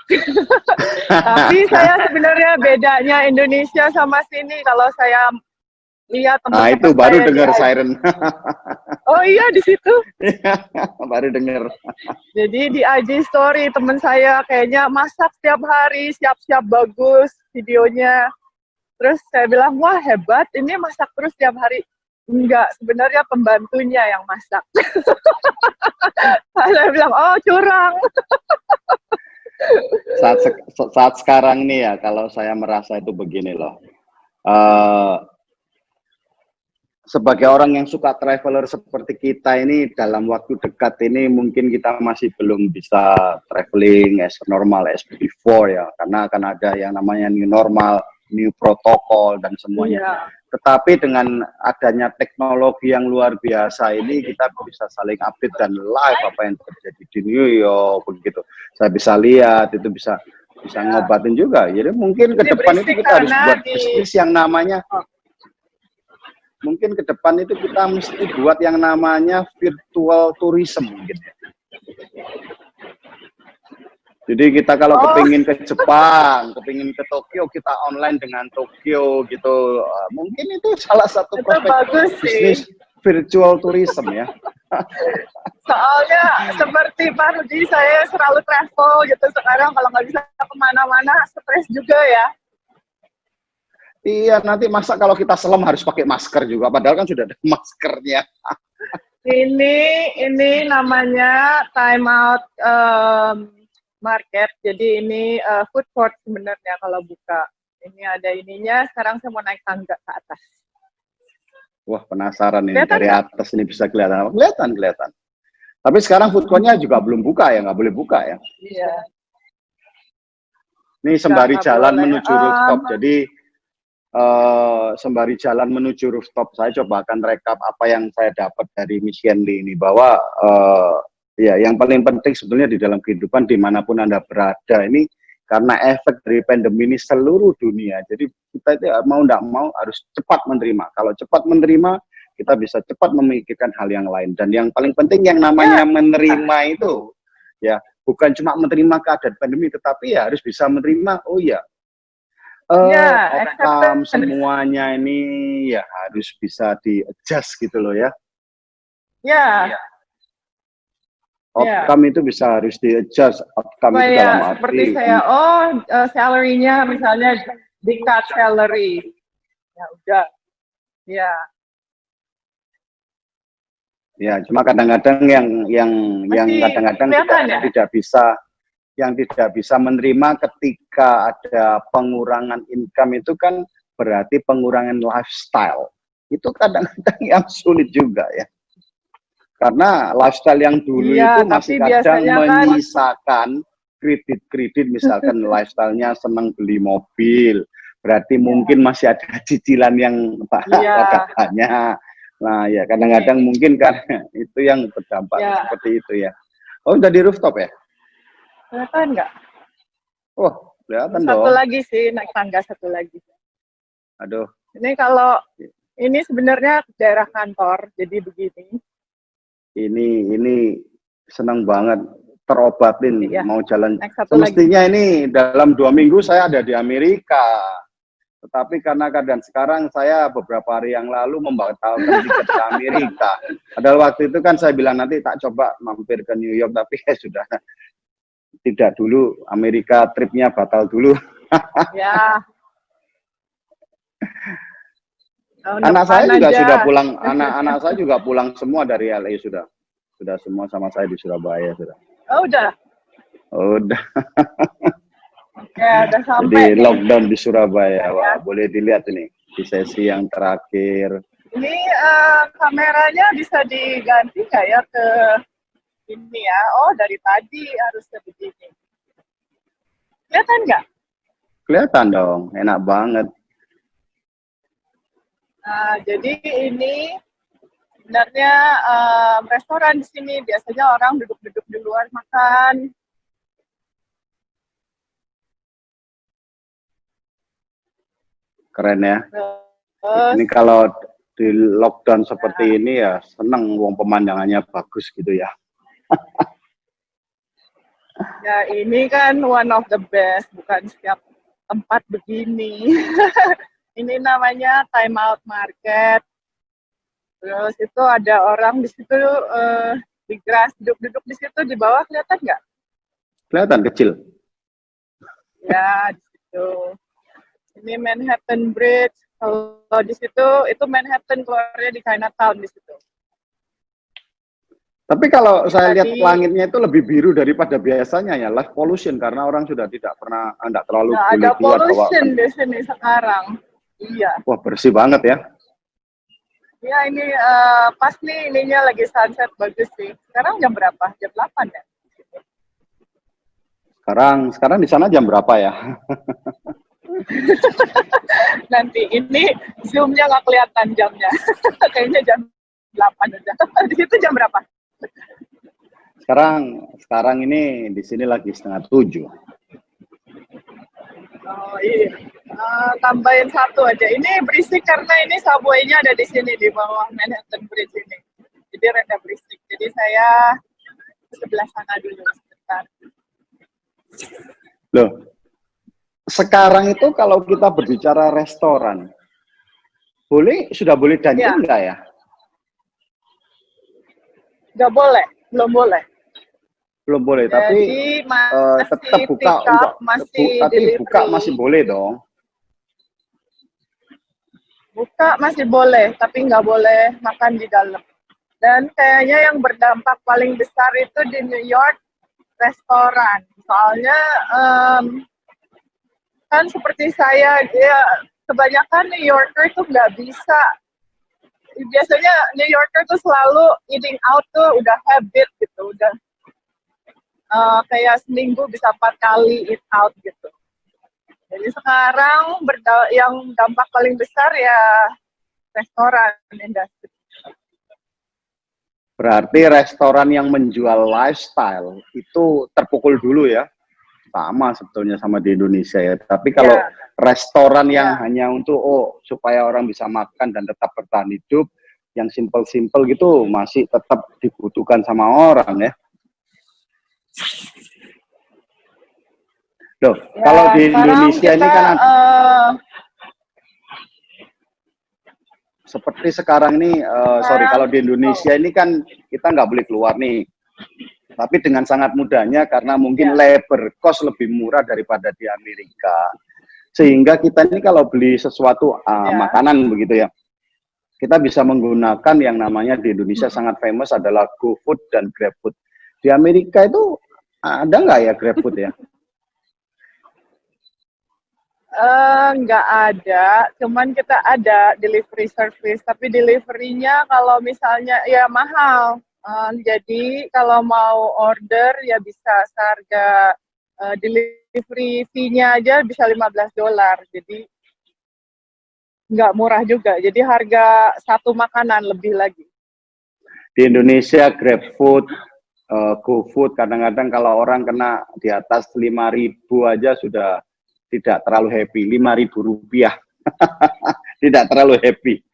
Tapi saya sebenarnya bedanya Indonesia sama sini, kalau saya lihat teman-teman itu baru saya dengar siren. Oh iya, di situ. Baru dengar. Jadi di IG story teman saya kayaknya masak setiap hari, siap-siap bagus videonya. Terus saya bilang, wah hebat, ini masak terus setiap hari. Enggak, sebenarnya pembantunya yang masak. Saya bilang, oh curang. Saat sekarang nih ya, kalau saya merasa itu begini loh. Sebagai orang yang suka traveler seperti kita ini, dalam waktu dekat ini mungkin kita masih belum bisa traveling as normal as before ya, karena akan ada yang namanya new normal, new protokol dan semuanya. Iya. Tetapi dengan adanya teknologi yang luar biasa ini, kita bisa saling update dan live apa yang terjadi di New York begitu. Saya bisa lihat, itu bisa bisa ngobatin juga. Jadi mungkin ke depan itu kita harus buat bisnis yang namanya, mungkin ke depan itu kita mesti buat yang namanya virtual tourism gitu ya. Jadi kita kalau kepingin ke Jepang, kepingin ke Tokyo, kita online dengan Tokyo gitu. Mungkin itu salah satu prospek bisnis virtual tourism ya. Soalnya seperti Pak Rudi, saya selalu travel gitu sekarang, kalau nggak bisa kemana-mana, stres juga ya. Iya, nanti masa kalau kita selam harus pakai masker juga, padahal kan sudah ada maskernya. Ini namanya time out market, jadi ini food court sebenarnya kalau buka. Ini ada ininya, sekarang saya mau naik tangga ke atas. Wah, penasaran ini, Kelihatan dari atas ini bisa kelihatan. Kelihatan. Tapi sekarang food court-nya juga belum buka ya, nggak boleh buka ya. Iya. Ini sembari jalan menuju rooftop, jadi sembari jalan menuju rooftop, saya coba akan rekap apa yang saya dapat dari Mission Lee ini, bahwa ya yang paling penting sebetulnya di dalam kehidupan dimanapun Anda berada ini, karena efek dari pandemi ini seluruh dunia, jadi kita itu mau tidak mau harus cepat menerima. Kalau cepat menerima, kita bisa cepat memikirkan hal yang lain. Dan yang paling penting yang namanya menerima itu, ya bukan cuma menerima keadaan pandemi, tetapi ya harus bisa menerima, oh ya, outcome semuanya ini ya harus bisa di-adjust gitu loh ya. Ya. Outcome itu bisa harus di-adjust. Outcome itu dalam arti seperti saya, salary-nya misalnya di-cut salary. Ya udah. Ya. Ya, cuma kadang-kadang yang kadang-kadang tidak bisa menerima ketika ada pengurangan income itu kan berarti pengurangan lifestyle. Itu kadang-kadang yang sulit juga ya. Karena lifestyle yang dulu itu masih kadang menyisakan kredit-kredit, misalkan lifestyle-nya senang beli mobil, berarti mungkin masih ada cicilan yang agak banyak. Nah ya kadang-kadang mungkin karena itu yang berdampak seperti itu ya. Oh, udah di rooftop ya? Kelihatan nggak? Oh, kelihatan dong. Satu lagi sih, naik tangga satu lagi. Aduh. Ini kalau ini sebenarnya daerah kantor, jadi begini. Ini senang banget terobatin mau jalan. Semestinya ini dalam 2 minggu saya ada di Amerika. Tetapi karena keadaan sekarang saya beberapa hari yang lalu membatalkan tiket ke Amerika. Padahal waktu itu kan saya bilang nanti tak coba mampir ke New York, tapi sudah tidak dulu, Amerika tripnya batal dulu. Ya. Anak saya juga sudah pulang, anak-anak saya juga pulang semua dari LA sudah semua sama saya di Surabaya sudah. Oh, udah. Udah. Ya, udah sampai. Jadi lockdown di Surabaya. Wah, boleh dilihat ini di sesi yang terakhir. Ini kameranya bisa diganti nggak ya ke ini ya? Oh, dari tadi harusnya begini. Kelihatan nggak? Kelihatan dong, enak banget. Nah, jadi ini sebenarnya restoran di sini, biasanya orang duduk-duduk di luar makan. Keren ya. Ini kalau di lockdown seperti ini ya seneng, wong pemandangannya bagus gitu ya. Ya ini kan one of the best, bukan setiap tempat begini. Ini namanya time out market. Terus itu ada orang di situ di grass, duduk-duduk di situ, di bawah kelihatan nggak? Kelihatan kecil. Ya, di situ. Ini Manhattan Bridge. Kalau di situ itu Manhattan, keluarnya di Chinatown di situ. Tapi kalau saya lihat langitnya itu lebih biru daripada biasanya ya, light pollution, karena orang sudah tidak terlalu boleh ada keluar. Ada pollution di sini sekarang. Iya. Wah, bersih banget ya. Iya, ini pas nih ininya lagi sunset, bagus sih. Sekarang jam berapa? Jam 8 ya? Sekarang di sana jam berapa ya? Nanti ini zoom-nya nggak kelihatan jamnya. Kayaknya jam 8 aja. Di situ jam berapa? Sekarang ini di sini lagi 6:30. Oh iya. Tambahin satu aja. Ini berisik karena ini subway-nya ada di sini di bawah Manhattan Bridge ini. Jadi rada berisik. Jadi saya ke sebelah sana dulu sebentar. Loh, sekarang itu kalau kita berbicara restoran, sudah boleh Ya, dine-in nggak ya? nggak boleh, belum boleh. Belum boleh, tapi Jadi tetap masih buka, pick up, enggak, masih tapi buka masih delivery. boleh dong. Buka masih boleh, tapi nggak boleh makan di dalam. Dan kayaknya yang berdampak paling besar itu di New York, restoran. Soalnya kan seperti saya, dia kebanyakan New Yorker tuh nggak bisa. Biasanya New Yorker tuh selalu eating out tuh udah habit gitu, udah kayak seminggu bisa 4 kali eat out gitu. Jadi sekarang yang dampak paling besar ya restoran industri. Berarti restoran yang menjual lifestyle itu terpukul dulu ya. Sama sebetulnya sama di Indonesia ya. Tapi kalau restoran yang hanya untuk supaya orang bisa makan dan tetap bertahan hidup, yang simple-simple gitu masih tetap dibutuhkan sama orang ya. Loh, Ya, kalau di Indonesia kita, ini kan seperti sekarang ini, sorry, kalau di Indonesia ini kan kita nggak boleh keluar nih. Tapi dengan sangat mudahnya karena mungkin labor cost lebih murah daripada di Amerika. Sehingga kita ini kalau beli sesuatu makanan begitu ya, kita bisa menggunakan yang namanya di Indonesia sangat famous adalah GoFood dan GrabFood. Di Amerika itu ada nggak ya GrabFood ya? nggak ada, cuman kita ada delivery service, tapi deliverynya kalau misalnya ya mahal. Jadi kalau mau order ya bisa seharga delivery fee-nya aja bisa $15. Jadi nggak murah juga. Jadi harga satu makanan lebih lagi. Di Indonesia GrabFood, GoFood kadang-kadang kalau orang kena di atas 5.000 aja sudah tidak terlalu happy, 5.000 rupiah. Tidak terlalu happy.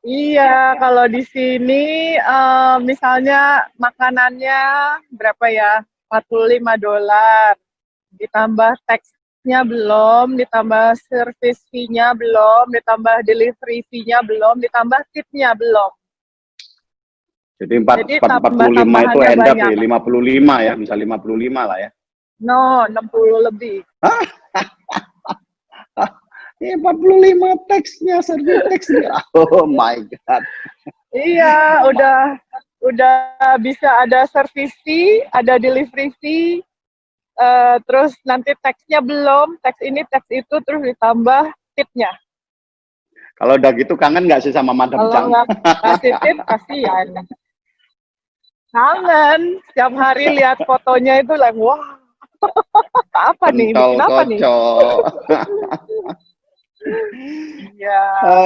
Iya, kalau di sini misalnya makanannya berapa ya? $45. Ditambah tax-nya belum, ditambah service fee-nya belum, ditambah delivery fee-nya belum, ditambah tip-nya belum. Jadi Jadi 45 itu tambah-tambahannya end up banyak. ya, 55 ya, bisa 55 lah ya. No, 60 lebih. Hah? 45 teksnya, service teksnya. Oh my God. Iya, udah bisa ada service fee, ada delivery fee, terus nanti teksnya belum, teks ini, teks itu, terus ditambah tipnya. Kalau udah gitu kangen nggak sih sama Madam Chang? Kalau nggak kasih tip, kasihan. Kangen, setiap hari lihat fotonya itu like, wah, apa nih, Pentol bikin apa nih? kocok. Ya.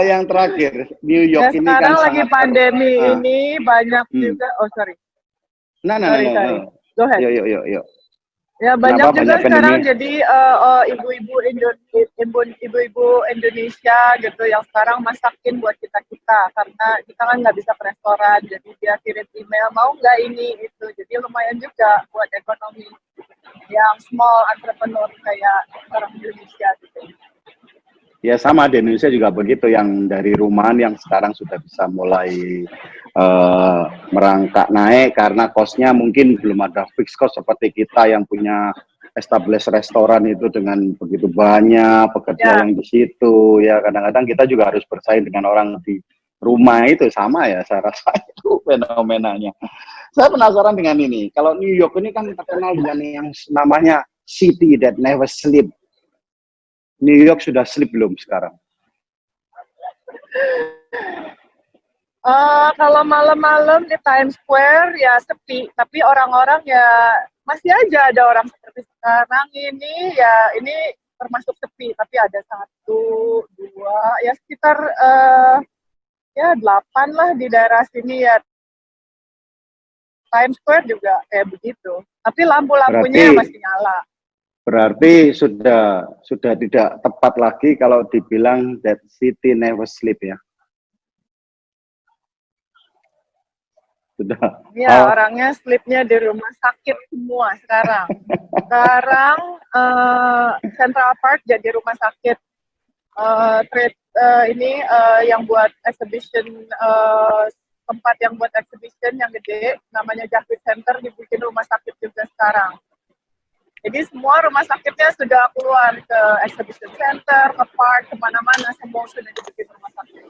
Yang terakhir, New York Ya, ini kan sekarang lagi sangat pandemi ini banyak juga, oh sorry. No. Go ahead. Yuk. Ya Kenapa banyak juga banyak sekarang pandemi? jadi ibu-ibu Indonesia gitu yang sekarang masakin buat kita karena kita kan nggak bisa ke restoran, jadi dia kirim email mau nggak ini itu, jadi lumayan juga buat ekonomi yang small entrepreneur kayak orang Indonesia gitu. Ya sama di Indonesia juga begitu, yang dari rumahan yang sekarang sudah bisa mulai merangkak naik karena kosnya mungkin belum ada fixed cost seperti kita yang punya established restoran itu dengan begitu banyak pekerja yang di situ ya, kadang-kadang kita juga harus bersaing dengan orang di rumah itu sama ya, saya rasa itu fenomenanya. Saya penasaran dengan ini, kalau New York ini kan terkenal dengan yang namanya city that never sleep. New York sudah sleep belum sekarang? Kalau malam-malam di Times Square ya sepi, tapi orang-orang ya masih aja ada orang seperti sekarang ini ya ini termasuk sepi, tapi ada 1, 2, ya sekitar ya 8 lah di daerah sini ya. Times Square juga kayak begitu, tapi lampu-lampunya masih nyala. Berarti sudah tidak tepat lagi kalau dibilang that city never sleep ya. Sudah. Ya, orangnya sleepnya di rumah sakit semua sekarang. Sekarang Central Park jadi rumah sakit. Yang buat exhibition, tempat yang buat exhibition yang gede, namanya Javits Center, dibikin rumah sakit juga sekarang. Jadi semua rumah sakitnya sudah keluar ke exhibition center, ke park, kemana-mana, semua sudah dibikin rumah sakit.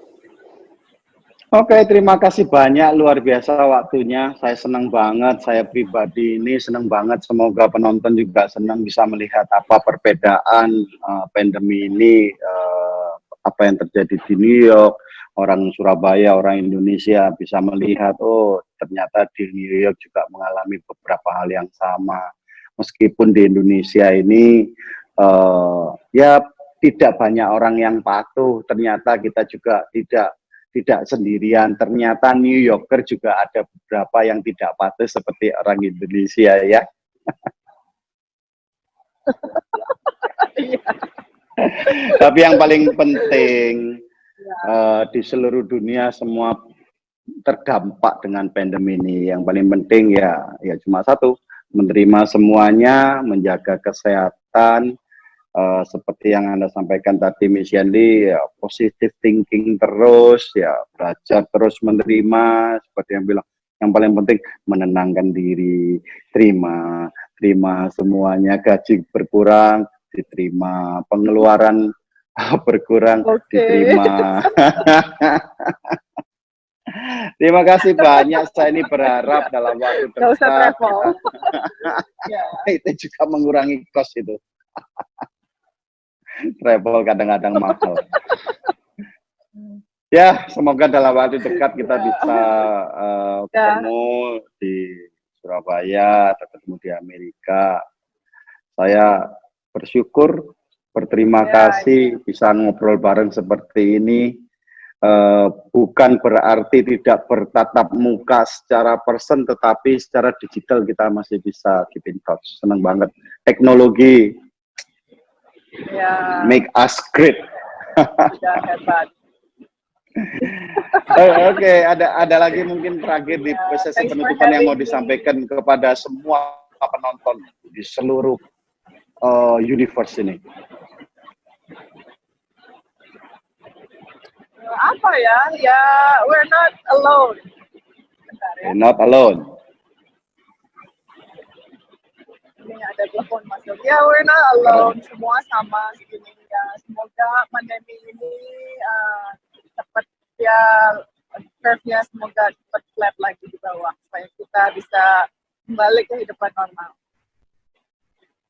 Oke, terima kasih banyak, luar biasa waktunya. Saya senang banget, saya pribadi ini senang banget. Semoga penonton juga senang bisa melihat apa perbedaan pandemi ini, apa yang terjadi di New York. Orang Surabaya, orang Indonesia bisa melihat, oh ternyata di New York juga mengalami beberapa hal yang sama. Meskipun di Indonesia ini ya tidak banyak orang yang patuh, ternyata kita juga tidak sendirian. Ternyata New Yorker juga ada beberapa yang tidak patuh seperti orang Indonesia ya. Tapi yang paling penting di seluruh dunia semua terdampak dengan pandemi ini. Yang paling penting ya cuma satu, menerima semuanya, menjaga kesehatan, seperti yang Anda sampaikan tadi, Miss Yanti, ya, positive thinking terus, ya belajar terus menerima, seperti yang bilang, yang paling penting menenangkan diri, terima semuanya, gaji berkurang, diterima, pengeluaran berkurang, diterima. Terima kasih banyak. Saya ini berharap dalam waktu dekat itu juga mengurangi kos itu. Travel kadang-kadang mahal. Ya, semoga dalam waktu dekat kita bisa ketemu di Surabaya atau ketemu di Amerika. Saya bersyukur, berterima kasih bisa ngobrol bareng seperti ini. Bukan berarti tidak bertatap muka secara person, tetapi secara digital kita masih bisa keep in touch. Senang banget. Teknologi make us great. Hebat. Oke, ada lagi mungkin terakhir di sesi penutupan yang mau disampaikan kepada semua penonton di seluruh universe ini. Apa ya? Ya, we're not alone. Bentar, ya. We're not alone. Ini ada telepon masuk. Ya, we're not alone. Semua sama segini ya. Semoga pandemi ini cepat ya, curve-nya semoga cepat flat lagi di bawah supaya kita bisa kembali ke kehidupan normal.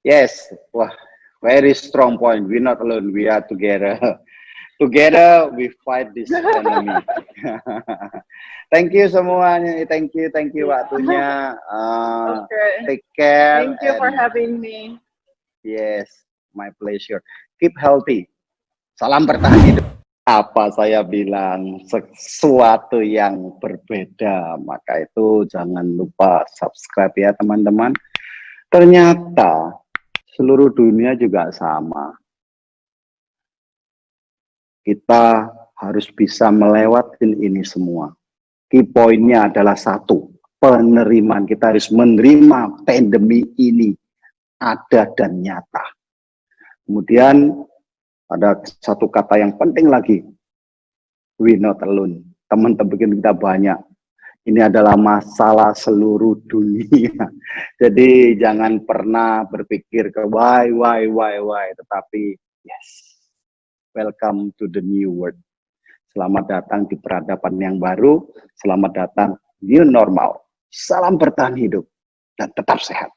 Yes, wah, very strong point. We're not alone. We are together. Together we fight this enemy. Thank you semuanya. Thank you waktunya. Take care. Thank you for having me. Yes, my pleasure. Keep healthy. Salam bertahan hidup. Apa saya bilang sesuatu yang berbeda, maka itu jangan lupa subscribe ya teman-teman. Ternyata seluruh dunia juga sama. Kita harus bisa melewati ini semua. Key point-nya adalah satu, penerimaan. Kita harus menerima pandemi ini ada dan nyata. Kemudian ada satu kata yang penting lagi, we not alone. Teman-teman kita banyak. Ini adalah masalah seluruh dunia. Jadi jangan pernah berpikir ke why, tetapi yes. Welcome to the new world. Selamat datang di peradaban yang baru. Selamat datang new normal. Salam bertahan hidup dan tetap sehat.